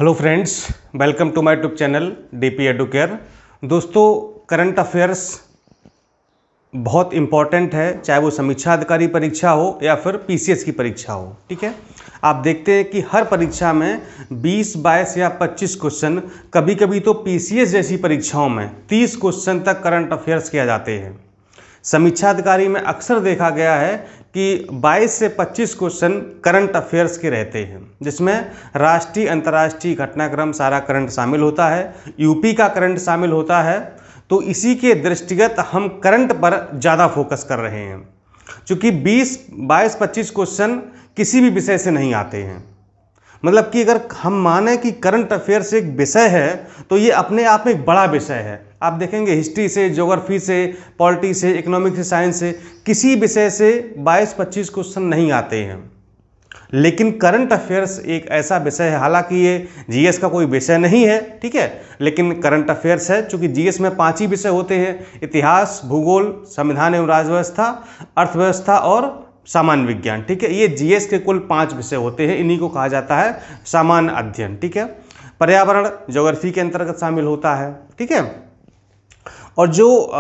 Hello friends, welcome to my YouTube channel DP Educare. दोस्तों, current affairs बहुत important है, चाहे वो समीक्षा अधिकारी परीक्षा हो या फिर पीसीएस की परीक्षा हो। ठीक है, आप देखते हैं कि हर परीक्षा में 20, 22 या 25 क्वेश्चन, कभी कभी तो पीसीएस जैसी परीक्षाओं में 30 क्वेश्चन तक करंट अफेयर्स किया जाते हैं। समीक्षा अधिकारी में अक्सर देखा गया है कि 22 से 25 क्वेश्चन करंट अफेयर्स के रहते हैं, जिसमें राष्ट्रीय अंतर्राष्ट्रीय घटनाक्रम सारा करंट शामिल होता है, यूपी का करंट शामिल होता है। तो इसी के दृष्टिगत हम करंट पर ज़्यादा फोकस कर रहे हैं, क्योंकि 20, 22, 25 क्वेश्चन किसी भी विषय से नहीं आते हैं। मतलब कि अगर हम माने कि करंट अफेयर्स एक विषय है तो ये अपने आप में एक बड़ा विषय है। आप देखेंगे हिस्ट्री से, ज्योग्राफी से, पॉलिटी से, इकोनॉमिक्स से, साइंस से, किसी विषय से 22-25 क्वेश्चन नहीं आते हैं। लेकिन करंट अफेयर्स एक ऐसा विषय है, हालांकि ये जीएस का कोई विषय नहीं है, ठीक है, लेकिन करंट अफेयर्स है, चूंकि जीएस में 5 ही विषय होते हैं: इतिहास, भूगोल, संविधान एवं राज्यव्यवस्था, अर्थव्यवस्था और सामान्य विज्ञान। ठीक है, ये जीएस के कुल 5 विषय होते हैं, इन्हीं को कहा जाता है सामान्य अध्ययन। ठीक है, पर्यावरण ज्योग्राफी के अंतर्गत शामिल होता है। ठीक है, और जो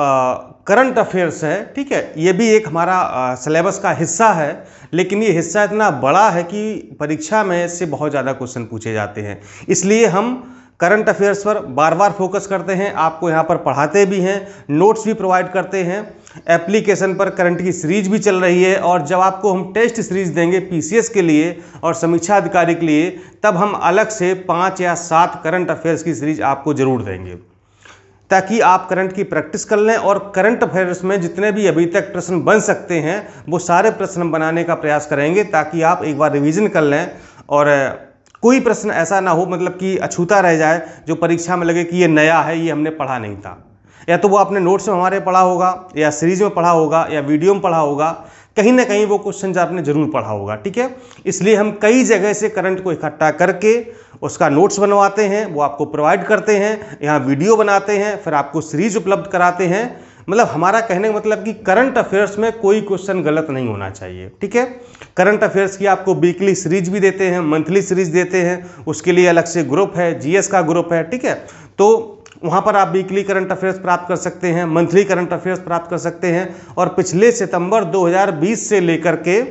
करंट अफेयर्स है, ठीक है, ये भी एक हमारा सिलेबस का हिस्सा है, लेकिन ये हिस्सा इतना बड़ा है कि परीक्षा में इससे बहुत ज़्यादा क्वेश्चन पूछे जाते हैं। इसलिए हम करंट अफेयर्स पर बार बार फोकस करते हैं, आपको यहाँ पर पढ़ाते भी हैं, नोट्स भी प्रोवाइड करते हैं। एप्लीकेशन पर करंट की सीरीज भी चल रही है, और जब आपको हम टेस्ट सीरीज देंगे पीसीएस के लिए और समीक्षा अधिकारी के लिए, तब हम अलग से 5 या 7 करंट अफेयर्स की सीरीज आपको जरूर देंगे, ताकि आप करंट की प्रैक्टिस कर लें। और करंट अफेयर्स में जितने भी अभी तक प्रश्न बन सकते हैं वो सारे प्रश्न बनाने का प्रयास करेंगे, ताकि आप एक बार रिवीजन कर लें और कोई प्रश्न ऐसा ना हो मतलब कि अछूता रह जाए, जो परीक्षा में लगे कि ये नया है, ये हमने पढ़ा नहीं था। या तो वो आपने नोट्स में हमारे पढ़ा होगा, या सीरीज में पढ़ा होगा, या वीडियो में पढ़ा होगा, कहीं ना कहीं वो क्वेश्चन आपने जरूर पढ़ा होगा। ठीक है, इसलिए हम कई जगह से करंट को इकट्ठा करके उसका नोट्स बनवाते हैं, वो आपको प्रोवाइड करते हैं, यहाँ वीडियो बनाते हैं, फिर आपको सीरीज उपलब्ध कराते हैं। मतलब हमारा कहने का मतलब कि करंट अफेयर्स में कोई क्वेश्चन गलत नहीं होना चाहिए। ठीक है, करंट अफेयर्स की आपको वीकली सीरीज भी देते हैं, मंथली सीरीज देते हैं, उसके लिए अलग से ग्रुप है, जीएस का ग्रुप है। ठीक है, तो वहाँ पर आप वीकली करंट अफेयर्स प्राप्त कर सकते हैं, मंथली करंट अफेयर्स प्राप्त कर सकते हैं, और पिछले सितंबर 2020 से लेकर के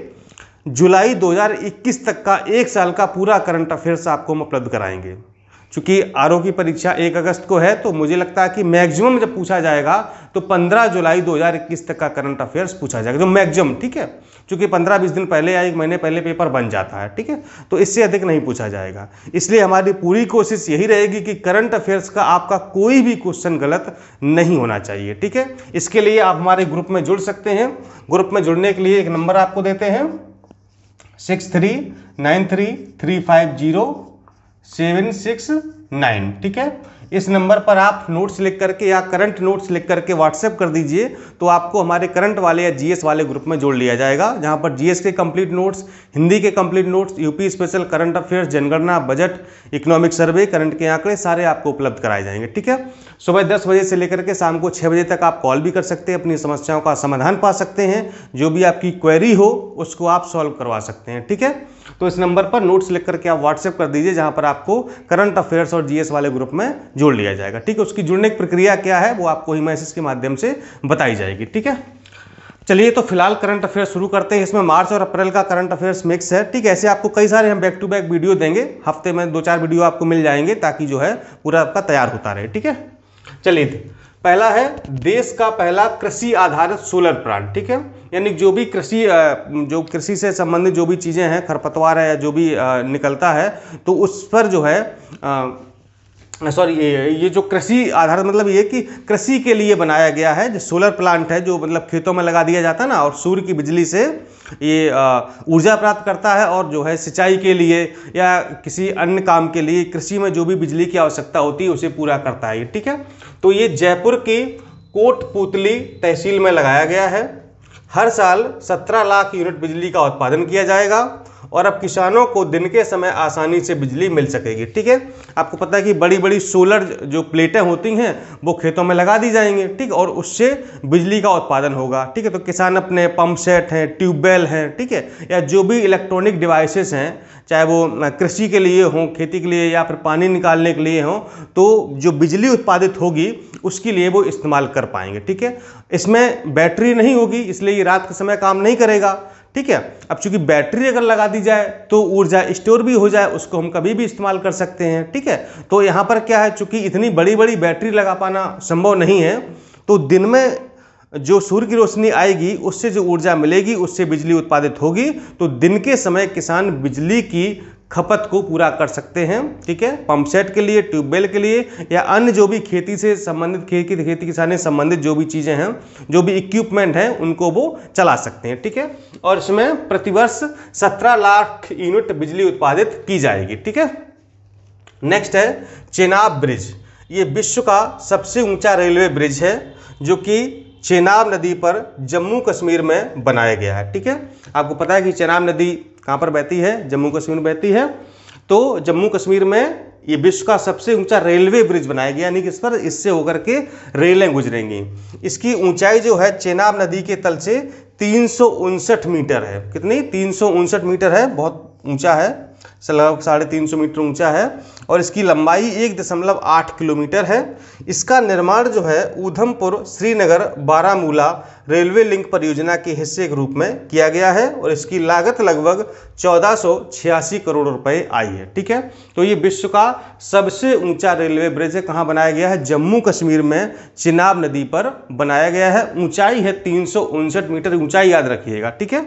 जुलाई 2021 तक का 1 साल का पूरा करंट अफेयर्स आपको हम उपलब्ध कराएंगे। चूँकि आरओ की परीक्षा 1 अगस्त को है, तो मुझे लगता है कि मैक्सिमम जब पूछा जाएगा तो 15 जुलाई 2021 तक का करंट अफेयर्स पूछा जाएगा, जो मैक्सिमम। ठीक है, चूँकि 15-20 दिन पहले या 1 महीने पहले पेपर बन जाता है। ठीक है, तो इससे अधिक नहीं पूछा जाएगा। इसलिए हमारी पूरी कोशिश यही रहेगी कि करंट अफेयर्स का आपका कोई भी क्वेश्चन गलत नहीं होना चाहिए। ठीक है, इसके लिए आप हमारे ग्रुप में जुड़ सकते हैं। ग्रुप में जुड़ने के लिए एक नंबर आपको देते हैं, 6393350769। ठीक है, इस नंबर पर आप नोट्स लिख करके या करंट नोट्स लिख करके व्हाट्सएप कर दीजिए, तो आपको हमारे करंट वाले या जीएस वाले ग्रुप में जोड़ लिया जाएगा, जहां पर जीएस के कंप्लीट नोट्स, हिंदी के complete notes, UP special, current affairs, जनगणना, बजट, इकोनॉमिक सर्वे, करंट के आंकड़े सारे आपको उपलब्ध कराए जाएंगे। ठीक है, सुबह 10 बजे से लेकर के शाम को 6 बजे तक आप कॉल भी कर सकते हैं, अपनी समस्याओं का समाधान पा सकते हैं, जो भी आपकी क्वेरी हो उसको आप सॉल्व करवा सकते हैं। ठीक है, तो इस नंबर पर नोट्स लिख करके आप व्हाट्सएप कर दीजिए, जहां पर आपको करंट अफेयर्स और जीएस वाले ग्रुप में जोड़ लिया जाएगा। ठीक है, उसकी जुड़ने की प्रक्रिया क्या है वो आपको ही मैसेज के माध्यम से बताई जाएगी। ठीक है, चलिए तो फिलहाल करंट अफेयर्स शुरू करते हैं। इसमें मार्च और अप्रैल का करंट अफेयर्स मिक्स है। ठीक है, ऐसे आपको कई सारे हम बैक टू बैक वीडियो देंगे, हफ्ते में 2-4 वीडियो आपको मिल जाएंगे, ताकि जो है पूरा आपका तैयार होता रहे। ठीक है, चलिए पहला है देश का पहला कृषि आधारित सोलर प्लांट। ठीक है, यानी जो भी जो कृषि से संबंधित जो भी चीज़ें हैं, खरपतवार है या जो भी निकलता है, तो उस पर जो है ये जो कृषि आधारित मतलब ये कि कृषि के लिए बनाया गया है, जो सोलर प्लांट है, जो मतलब खेतों में लगा दिया जाता है ना, और सूर्य की बिजली से ये ऊर्जा प्राप्त करता है, और जो है सिंचाई के लिए या किसी अन्य काम के लिए कृषि में जो भी बिजली की आवश्यकता होती है उसे पूरा करता है। ठीक है, तो ये जयपुर की कोटपुतली तहसील में लगाया गया है। हर साल 17 लाख यूनिट बिजली का उत्पादन किया जाएगा, और अब किसानों को दिन के समय आसानी से बिजली मिल सकेगी। ठीक है, आपको पता है कि बड़ी बड़ी सोलर जो प्लेटें होती हैं वो खेतों में लगा दी जाएंगी। ठीक, और उससे बिजली का उत्पादन होगा। ठीक है, तो किसान अपने पंप सेट हैं, ट्यूबवेल हैं, ठीक है, या जो भी इलेक्ट्रॉनिक डिवाइसेस हैं, चाहे वो कृषि के लिए हों, खेती के लिए या फिर पानी निकालने के लिए हों, तो जो बिजली उत्पादित होगी उसके लिए वो इस्तेमाल कर पाएंगे। ठीक है, इसमें बैटरी नहीं होगी, इसलिए ये रात के समय काम नहीं करेगा। ठीक है, अब चूंकि बैटरी अगर लगा दी जाए तो ऊर्जा स्टोर भी हो जाए, उसको हम कभी भी इस्तेमाल कर सकते हैं। ठीक है, तो यहाँ पर क्या है, चूंकि इतनी बड़ी बड़ी बैटरी लगा पाना संभव नहीं है, तो दिन में जो सूर्य की रोशनी आएगी उससे जो ऊर्जा मिलेगी उससे बिजली उत्पादित होगी, तो दिन के समय किसान बिजली की खपत को पूरा कर सकते हैं। ठीक है, पंप सेट के लिए, ट्यूबवेल के लिए या अन्य जो भी खेती से संबंधित, खेती किसानी से संबंधित जो भी चीज़ें हैं, जो भी इक्विपमेंट हैं, उनको वो चला सकते हैं। ठीक है, और इसमें प्रतिवर्ष 17 लाख यूनिट बिजली उत्पादित की जाएगी। ठीक है, नेक्स्ट है चेनाब ब्रिज। ये विश्व का सबसे ऊंचा रेलवे ब्रिज है जो कि चेनाब नदी पर जम्मू कश्मीर में बनाया गया है। ठीक है, आपको पता है कि चेनाब नदी कहाँ पर बहती है, जम्मू कश्मीर में बहती है। तो जम्मू कश्मीर में ये विश्व का सबसे ऊंचा रेलवे ब्रिज बनाया गया, यानी कि इस पर इससे होकर के रेलें गुजरेंगी। इसकी ऊंचाई जो है चेनाब नदी के तल से 359 मीटर है। कितनी? 359 मीटर है, बहुत ऊंचा है, लगभग 350 मीटर ऊंचा है। और इसकी लंबाई 1.8 किलोमीटर है। इसका निर्माण जो है उधमपुर श्रीनगर बारामूला रेलवे लिंक परियोजना के हिस्से के रूप में किया गया है और इसकी लागत लगभग 1486 करोड़ रुपए आई है। ठीक है, तो ये विश्व का सबसे ऊंचा रेलवे ब्रिज है। कहाँ बनाया गया है? जम्मू कश्मीर में चिनाब नदी पर बनाया गया है। ऊंचाई है 359 मीटर, ऊंचाई याद रखिएगा। ठीक है,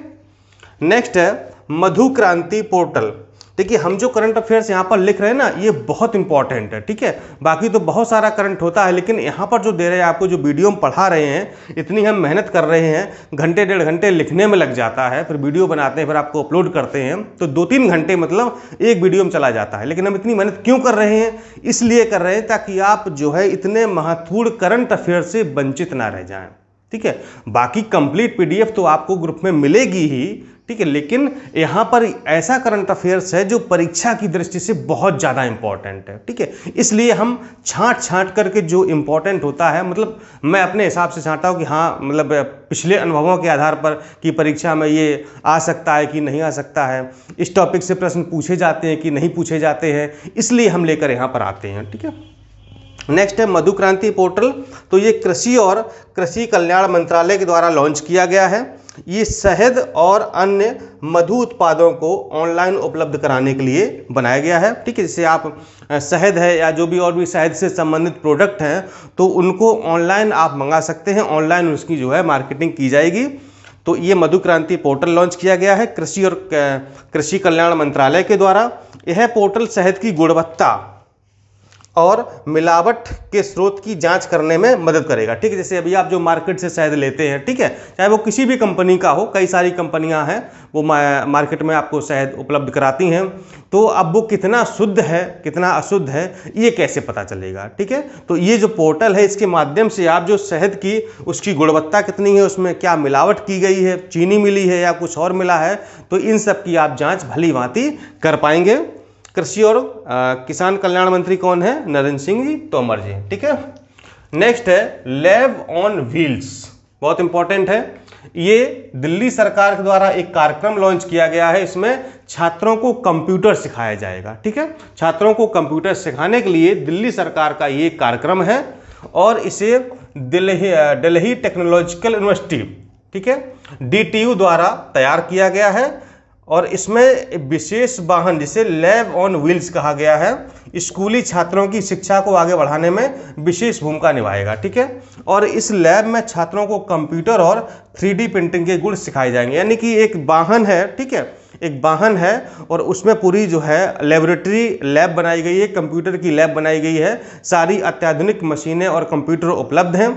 नेक्स्ट है मधु क्रांति पोर्टल। देखिए, हम जो करंट अफेयर्स यहाँ पर लिख रहे हैं ना, ये बहुत इंपॉर्टेंट है। ठीक है, बाकी तो बहुत सारा करंट होता है, लेकिन यहाँ पर जो दे रहे हैं आपको, जो वीडियो में पढ़ा रहे हैं, इतनी हम मेहनत कर रहे हैं, घंटे 1.5 घंटे लिखने में लग जाता है, फिर वीडियो बनाते हैं, फिर आपको अपलोड करते हैं, तो 2-3 घंटे मतलब एक वीडियो में चला जाता है। लेकिन हम इतनी मेहनत क्यों कर रहे हैं? इसलिए कर रहे हैं ताकि आप जो है इतने महत्वपूर्ण करंट अफेयर से वंचित ना रह जाएं। ठीक है, बाकी कंप्लीट पीडीएफ तो आपको ग्रुप में मिलेगी ही। ठीक है, लेकिन यहाँ पर ऐसा करंट अफेयर्स है जो परीक्षा की दृष्टि से बहुत ज़्यादा इंपॉर्टेंट है। ठीक है, इसलिए हम छांट करके जो इंपॉर्टेंट होता है, मतलब मैं अपने हिसाब से छांटा हूँ कि हाँ, मतलब पिछले अनुभवों के आधार पर कि परीक्षा में ये आ सकता है कि नहीं आ सकता है, इस टॉपिक से प्रश्न पूछे जाते हैं कि नहीं पूछे जाते हैं, इसलिए हम लेकर यहाँ पर आते हैं। ठीक है, नेक्स्ट है मधु क्रांति पोर्टल। तो ये कृषि और कृषि कल्याण मंत्रालय के द्वारा लॉन्च किया गया है। ये शहद और अन्य मधु उत्पादों को ऑनलाइन उपलब्ध कराने के लिए बनाया गया है। ठीक है, जैसे आप शहद है या जो भी और भी शहद से संबंधित प्रोडक्ट हैं, तो उनको ऑनलाइन आप मंगा सकते हैं, ऑनलाइन उसकी जो है मार्केटिंग की जाएगी। तो ये मधु क्रांति पोर्टल लॉन्च किया गया है कृषि और कृषि कल्याण मंत्रालय के द्वारा। यह पोर्टल शहद की गुणवत्ता और मिलावट के स्रोत की जांच करने में मदद करेगा। ठीक है, जैसे अभी आप जो मार्केट से शहद लेते हैं, ठीक है, चाहे वो किसी भी कंपनी का हो, कई सारी कंपनियां हैं वो मार्केट में आपको शहद उपलब्ध कराती हैं, तो अब वो कितना शुद्ध है कितना अशुद्ध है ये कैसे पता चलेगा? ठीक है, तो ये जो पोर्टल है, इसके माध्यम से आप जो शहद की उसकी गुणवत्ता कितनी है, उसमें क्या मिलावट की गई है, चीनी मिली है या कुछ और मिला है, तो इन सब की आप जाँच भली भांति कर पाएंगे। कृषि और किसान कल्याण मंत्री कौन है? नरेंद्र सिंह जी तोमर जी। ठीक है, नेक्स्ट है लैब ऑन व्हील्स, बहुत इंपॉर्टेंट है। ये दिल्ली सरकार के द्वारा एक कार्यक्रम लॉन्च किया गया है। इसमें छात्रों को कंप्यूटर सिखाया जाएगा। ठीक है, छात्रों को कंप्यूटर सिखाने के लिए दिल्ली सरकार का ये कार्यक्रम है और इसे दिल्ली टेक्नोलॉजिकल यूनिवर्सिटी, ठीक है, DTU द्वारा तैयार किया गया है और इसमें विशेष वाहन जिसे लैब ऑन व्हील्स कहा गया है, स्कूली छात्रों की शिक्षा को आगे बढ़ाने में विशेष भूमिका निभाएगा। ठीक है, और इस लैब में छात्रों को कंप्यूटर और 3D प्रिंटिंग के गुण सिखाए जाएंगे। यानी कि एक वाहन है, ठीक है, एक वाहन है और उसमें पूरी जो है लेबोरेटरी लैब बनाई गई है, कंप्यूटर की लैब बनाई गई है, सारी अत्याधुनिक मशीनें और कंप्यूटर उपलब्ध हैं।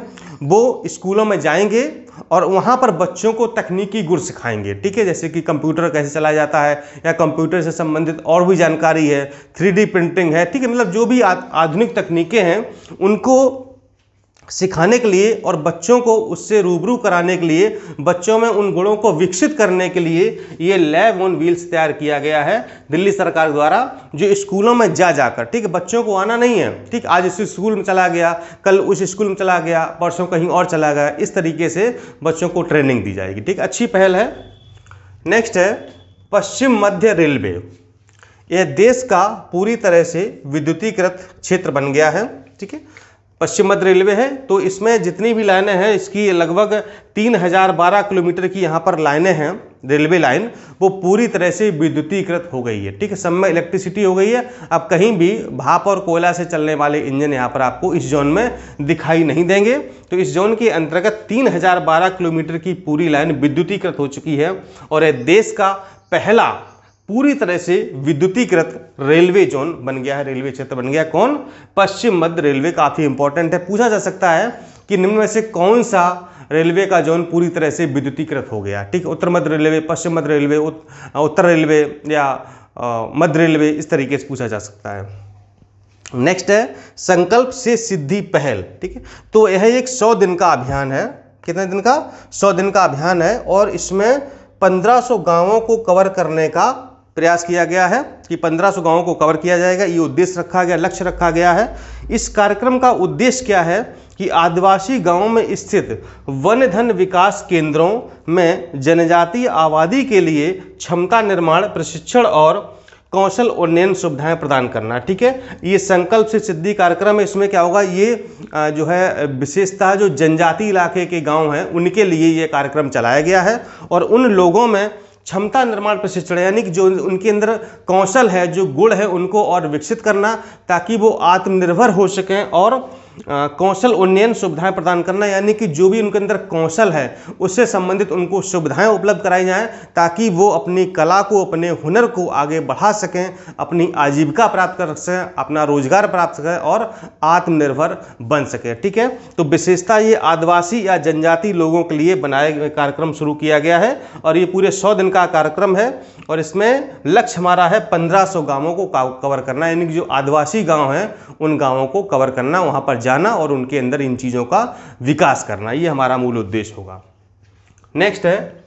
वो स्कूलों में जाएंगे और वहाँ पर बच्चों को तकनीकी गुण सिखाएंगे। ठीक है, जैसे कि कंप्यूटर कैसे चलाया जाता है या कंप्यूटर से संबंधित और भी जानकारी है, 3D प्रिंटिंग है। ठीक है, मतलब जो भी आधुनिक तकनीकें हैं उनको सिखाने के लिए और बच्चों को उससे रूबरू कराने के लिए, बच्चों में उन गुणों को विकसित करने के लिए ये लैब ऑन व्हील्स तैयार किया गया है दिल्ली सरकार द्वारा, जो स्कूलों में जा जाकर, ठीक है, बच्चों को आना नहीं है, ठीक, आज इस स्कूल में चला गया, कल उस स्कूल में चला गया, परसों कहीं और चला गया, इस तरीके से बच्चों को ट्रेनिंग दी जाएगी, ठीक, अच्छी पहल है। नेक्स्ट है पश्चिम मध्य रेलवे। यह देश का पूरी तरह से विद्युतीकृत क्षेत्र बन गया है, ठीक है, पश्चिम मध्य रेलवे है, तो इसमें जितनी भी लाइनें हैं, इसकी लगभग 3012 किलोमीटर की यहाँ पर लाइनें हैं, रेलवे लाइन, वो पूरी तरह से विद्युतीकृत हो गई है, ठीक है, सब में इलेक्ट्रिसिटी हो गई है। अब कहीं भी भाप और कोयला से चलने वाले इंजन यहाँ पर आपको इस जोन में दिखाई नहीं देंगे। तो इस जोन के अंतर्गत 3012 किलोमीटर की पूरी लाइन विद्युतीकृत हो चुकी है और यह देश का पहला पूरी तरह से विद्युतीकृत रेलवे जोन बन गया है, रेलवे क्षेत्र बन गया। कौन? पश्चिम मध्य रेलवे। काफ़ी इंपॉर्टेंट है, पूछा जा सकता है कि निम्न में से कौन सा रेलवे का जोन पूरी तरह से विद्युतीकृत हो गया, ठीक, उत्तर मध्य रेलवे, पश्चिम मध्य रेलवे, उत्तर रेलवे या मध्य रेलवे, इस तरीके से पूछा जा सकता है। नेक्स्ट है संकल्प से सिद्धि पहल, ठीक है, तो यह एक 100 दिन का अभियान है। कितने दिन का? 100 दिन का अभियान है और इसमें 1500 गांवों को कवर करने का प्रयास किया गया है कि 1500 गांवों को कवर किया जाएगा, ये उद्देश्य रखा गया, लक्ष्य रखा गया है। इस कार्यक्रम का उद्देश्य क्या है कि आदिवासी गांवों में स्थित वन धन विकास केंद्रों में जनजातीय आबादी के लिए क्षमता निर्माण, प्रशिक्षण और कौशल उन्नयन सुविधाएं प्रदान करना, ठीक है। ये संकल्प से सिद्धि कार्यक्रम है, इसमें क्या होगा, ये जो है विशेषतः जो जनजातीय इलाके के गांव हैं उनके लिए ये कार्यक्रम चलाया गया है और उन लोगों में क्षमता निर्माण प्रशिक्षण, यानी कि जो उनके अंदर कौशल है, जो गुण है, उनको और विकसित करना ताकि वो आत्मनिर्भर हो सकें और कौशल उन्नयन सुविधाएं प्रदान करना, यानी कि जो भी उनके अंदर कौशल है उससे संबंधित उनको सुविधाएं उपलब्ध कराई जाएं ताकि वो अपनी कला को, अपने हुनर को आगे बढ़ा सकें, अपनी आजीविका प्राप्त कर सकें, अपना रोजगार प्राप्त करें और आत्मनिर्भर बन सकें, ठीक है। तो विशेषता ये आदिवासी या जनजाति लोगों के लिए बनाए गए कार्यक्रम शुरू किया गया है और ये पूरे 100 दिन का कार्यक्रम है और इसमें लक्ष्य हमारा है 1500 गाँवों को कवर करना, यानी कि जो आदिवासी गाँव हैं उन गाँवों को कवर करना, वहाँ पर जाना और उनके अंदर इन चीज़ों का विकास करना, ये हमारा मूल उद्देश्य होगा। नेक्स्ट है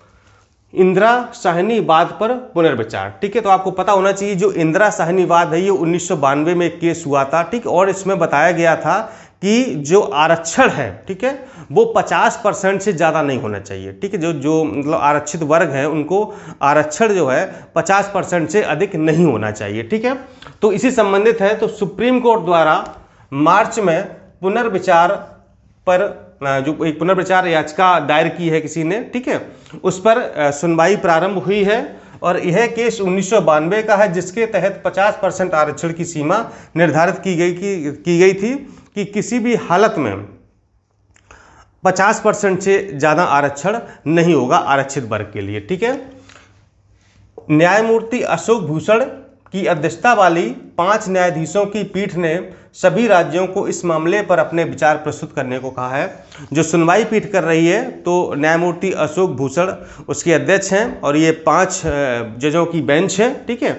इंदिरा साहनीवाद पर पुनर्विचार, ठीक है, तो आपको पता होना चाहिए जो इंदिरा साहनीवाद है ये 1992 में एक केस हुआ था, ठीक, और इसमें बताया गया था कि जो आरक्षण है, ठीक है, वो 50% से ज़्यादा नहीं होना चाहिए, ठीक है, जो मतलब आरक्षित वर्ग है उनको आरक्षण जो है 50% से अधिक नहीं होना चाहिए, ठीक है। तो इसी संबंधित है, तो सुप्रीम कोर्ट द्वारा मार्च में पुनर्विचार पर जो एक पुनर्विचार याचिका दायर की है किसी ने, ठीक है, उस पर सुनवाई प्रारंभ हुई है और यह केस 1992 का है जिसके तहत 50% आरक्षण की सीमा निर्धारित की गई थी कि किसी भी हालत में 50% से ज़्यादा आरक्षण नहीं होगा आरक्षित वर्ग के लिए, ठीक है। न्यायमूर्ति अशोक भूषण की अध्यक्षता वाली 5 न्यायाधीशों की पीठ ने सभी राज्यों को इस मामले पर अपने विचार प्रस्तुत करने को कहा है। जो सुनवाई पीठ कर रही है तो न्यायमूर्ति अशोक भूषण उसके अध्यक्ष हैं और ये 5 जजों की बेंच है, ठीक है,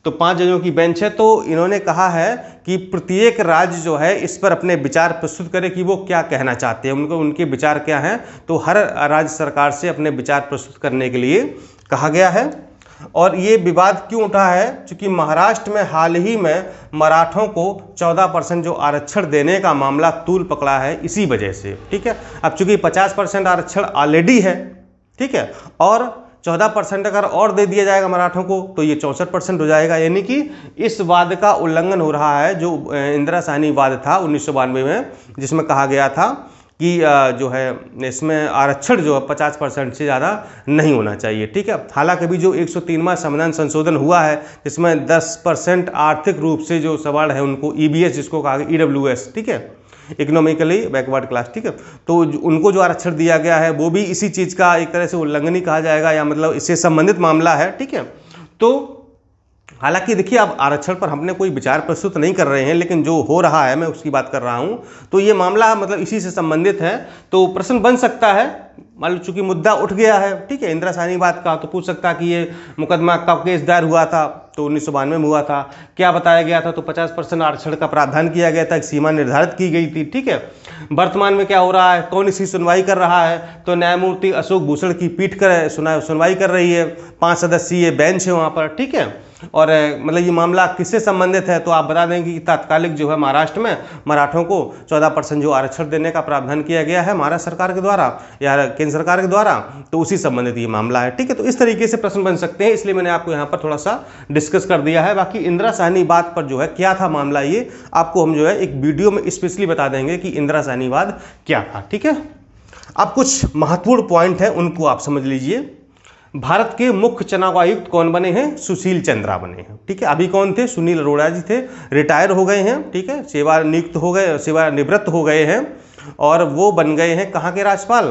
तो 5 जजों की बेंच है। तो इन्होंने कहा है कि प्रत्येक राज्य जो है इस पर अपने विचार प्रस्तुत करे कि वो क्या कहना चाहते हैं, उनके विचार क्या हैं। तो हर राज्य सरकार से अपने विचार प्रस्तुत करने के लिए कहा गया है। और ये विवाद क्यों उठा है? क्योंकि महाराष्ट्र में हाल ही में मराठों को 14% जो आरक्षण देने का मामला तूल पकड़ा है इसी वजह से, ठीक है। अब चूंकि 50% आरक्षण ऑलरेडी है, ठीक है, और 14% अगर और दे दिया जाएगा मराठों को तो ये 64% हो जाएगा, यानी कि इस वाद का उल्लंघन हो रहा है जो इंदिरा साहनी वाद था 1992 में, जिसमें कहा गया था कि जो है इसमें आरक्षण जो है 50% से ज़्यादा नहीं होना चाहिए, ठीक है। हालांकि अभी जो 103वां संविधान संशोधन हुआ है जिसमें 10% आर्थिक रूप से जो सवर्ण है उनको EBS जिसको कहा गया EWS, ठीक है, इकोनॉमिकली बैकवर्ड क्लास, ठीक है, तो उनको जो आरक्षण दिया गया है वो भी इसी चीज़ का एक तरह से उल्लंघन ही कहा जाएगा या मतलब इससे संबंधित मामला है, ठीक है। तो हालांकि देखिए अब आरक्षण पर हमने कोई विचार प्रस्तुत नहीं कर रहे हैं, लेकिन जो हो रहा है मैं उसकी बात कर रहा हूं, तो ये मामला मतलब इसी से संबंधित है। तो प्रश्न बन सकता है मान लो चूंकि मुद्दा उठ गया है, ठीक है, इंदिरा सहनीवाद का, तो पूछ सकता कि ये मुकदमा कब केस दायर हुआ था, तो 1992 में हुआ था। क्या बताया गया था, तो 50% आरक्षण का प्रावधान किया गया था, एक सीमा निर्धारित की गई थी, ठीक है। वर्तमान में क्या हो रहा है, कौन इसकी सुनवाई कर रहा है, तो न्यायमूर्ति अशोक भूषण की पीठ सुनवाई कर रही है, 5 सदस्यीय बेंच है वहाँ पर, ठीक है। और मतलब ये मामला किससे संबंधित है, तो आप बता देंगे कि तात्कालिक जो है महाराष्ट्र में मराठों को 14% जो आरक्षण देने का प्रावधान किया गया है महाराष्ट्र सरकार के द्वारा या केंद्र सरकार के द्वारा, तो उसी संबंधित ये मामला है, ठीक है। तो इस तरीके से प्रश्न बन सकते हैं, इसलिए मैंने आपको यहाँ पर थोड़ा सा डिस्कस कर दिया है। बाकी इंदिरा सहनीवाद पर जो है क्या था मामला, ये आपको हम जो है एक वीडियो में स्पेशली बता देंगे कि इंदिरा सहनीवाद क्या था, ठीक है। अब कुछ महत्वपूर्ण पॉइंट है, उनको आप समझ लीजिए। भारत के मुख्य चुनाव आयुक्त कौन बने हैं, सुशील चंद्रा बने हैं, ठीक है। अभी कौन थे, सुनील अरोड़ा जी थे, रिटायर हो गए हैं, ठीक है, सेवानिवृत्त हो गए हैं, और वो बन गए हैं कहाँ के राज्यपाल,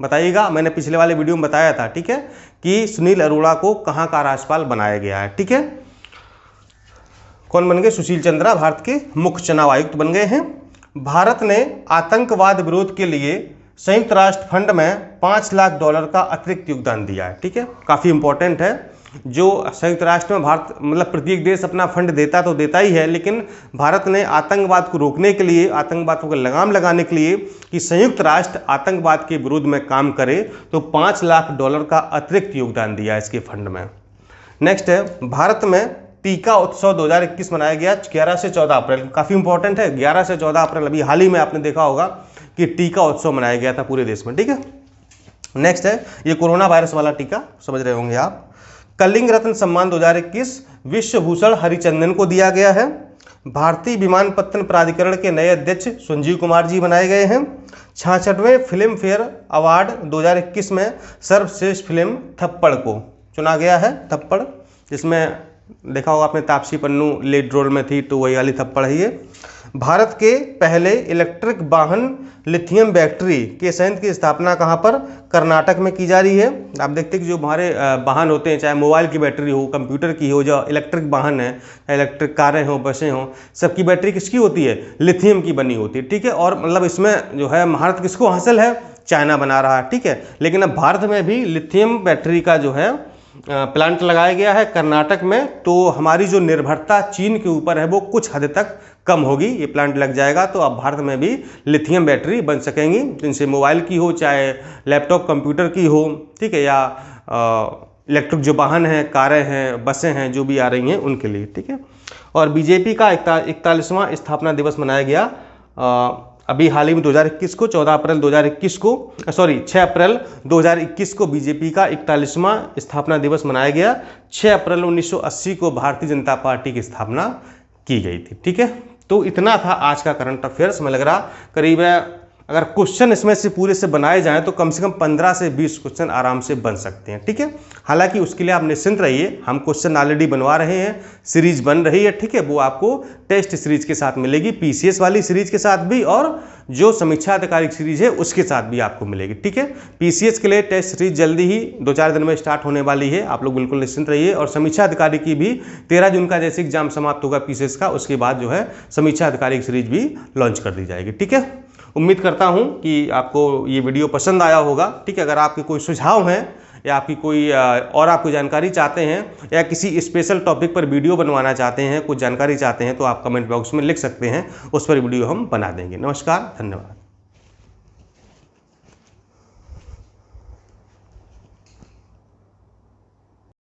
बताइएगा। मैंने पिछले वाले वीडियो में बताया था, ठीक है, कि सुनील अरोड़ा को कहाँ का राज्यपाल बनाया गया है, ठीक है। कौन बन गए, सुशील चंद्रा भारत के मुख्य चुनाव आयुक्त बन गए हैं। भारत ने आतंकवाद विरोध के लिए संयुक्त राष्ट्र फंड में $5 लाख का अतिरिक्त योगदान दिया है, ठीक है, काफ़ी इंपॉर्टेंट है। जो संयुक्त राष्ट्र में भारत मतलब प्रत्येक देश अपना फंड देता तो देता ही है, लेकिन भारत ने आतंकवाद को रोकने के लिए, आतंकवाद को लगाम लगाने के लिए कि संयुक्त राष्ट्र आतंकवाद के विरोध में काम करे, तो $5 लाख का अतिरिक्त योगदान दिया है इसके फंड में। नेक्स्ट है, भारत में टीका उत्सव 2021 मनाया गया 11 से 14 अप्रैल, काफ़ी इंपॉर्टेंट है, 11 से 14 अप्रैल। अभी हाल ही में आपने देखा होगा कि टीका उत्सव मनाया गया था पूरे देश में, ठीक है। नेक्स्ट है, ये कोरोना वायरस वाला टीका, समझ रहे होंगे आप। कलिंग रत्न सम्मान 2021 विश्वभूषण हरिचंदन को दिया गया है। भारतीय विमानपत्तन प्राधिकरण के नए अध्यक्ष संजीव कुमार जी बनाए गए हैं। 66वें फिल्म फेयर अवार्ड 2021 में सर्वश्रेष्ठ फिल्म थप्पड़ को चुना गया है, थप्पड़, जिसमें देखा होगा आपने तापसी पन्नू लीड रोल में थी, तो वही वाली थप्पड़ है ये। भारत के पहले इलेक्ट्रिक वाहन लिथियम बैटरी के संयंत्र की स्थापना कहाँ पर, कर्नाटक में की जा रही है। आप देखते हैं कि जो हमारे वाहन होते हैं, चाहे मोबाइल की बैटरी हो, कंप्यूटर की हो, जो इलेक्ट्रिक वाहन है, इलेक्ट्रिक कारें हो, बसें हो, सबकी बैटरी किसकी होती है, लिथियम की बनी होती है, ठीक है। और मतलब इसमें जो है महारत किसको हासिल है, चाइना बना रहा है, ठीक है। लेकिन अब भारत में भी लिथियम बैटरी का जो है प्लांट लगाया गया है कर्नाटक में, तो हमारी जो निर्भरता चीन के ऊपर है वो कुछ हद तक कम होगी। ये प्लांट लग जाएगा तो अब भारत में भी लिथियम बैटरी बन सकेंगी, जिनसे मोबाइल की हो, चाहे लैपटॉप कंप्यूटर की हो, ठीक है, या इलेक्ट्रिक जो वाहन हैं, कारें हैं, बसें हैं, जो भी आ रही हैं उनके लिए, ठीक है। और बीजेपी का 41वां स्थापना दिवस मनाया गया अभी हाल ही में 2021 को, 14 अप्रैल 2021 को, 6 अप्रैल 2021 को बीजेपी का 41वां स्थापना दिवस मनाया गया। 6 अप्रैल 1980 को भारतीय जनता पार्टी की स्थापना की गई थी, ठीक है। तो इतना था आज का करंट अफेयर्स। में लग रहा करीब अगर क्वेश्चन इसमें से पूरे से बनाए जाएं तो कम से कम 15 से 20 क्वेश्चन आराम से बन सकते हैं, ठीक है। हालांकि उसके लिए आप निश्चिंत रहिए, हम क्वेश्चन ऑलरेडी बनवा रहे हैं, सीरीज बन रही है, ठीक है। वो आपको टेस्ट सीरीज के साथ मिलेगी, पीसीएस वाली सीरीज के साथ भी, और जो समीक्षा आधिकारिक सीरीज है उसके साथ भी आपको मिलेगी, ठीक है। पीसीएस के लिए टेस्ट सीरीज जल्दी ही 2-4 दिन में स्टार्ट होने वाली है, आप लोग बिल्कुल निश्चिंत रहिए। और समीक्षा अधिकारी की भी 13 जून का जैसे एग्जाम समाप्त होगा पीसीएस का, उसके बाद जो है समीक्षा अधिकारिक सीरीज भी लॉन्च कर दी जाएगी, ठीक है। उम्मीद करता हूं कि आपको ये वीडियो पसंद आया होगा, ठीक है। अगर आपके कोई सुझाव हैं या आपकी कोई और आप कोई जानकारी चाहते हैं या किसी स्पेशल टॉपिक पर वीडियो बनवाना चाहते हैं, कुछ जानकारी चाहते हैं, तो आप कमेंट बॉक्स में लिख सकते हैं, उस पर वीडियो हम बना देंगे। नमस्कार, धन्यवाद।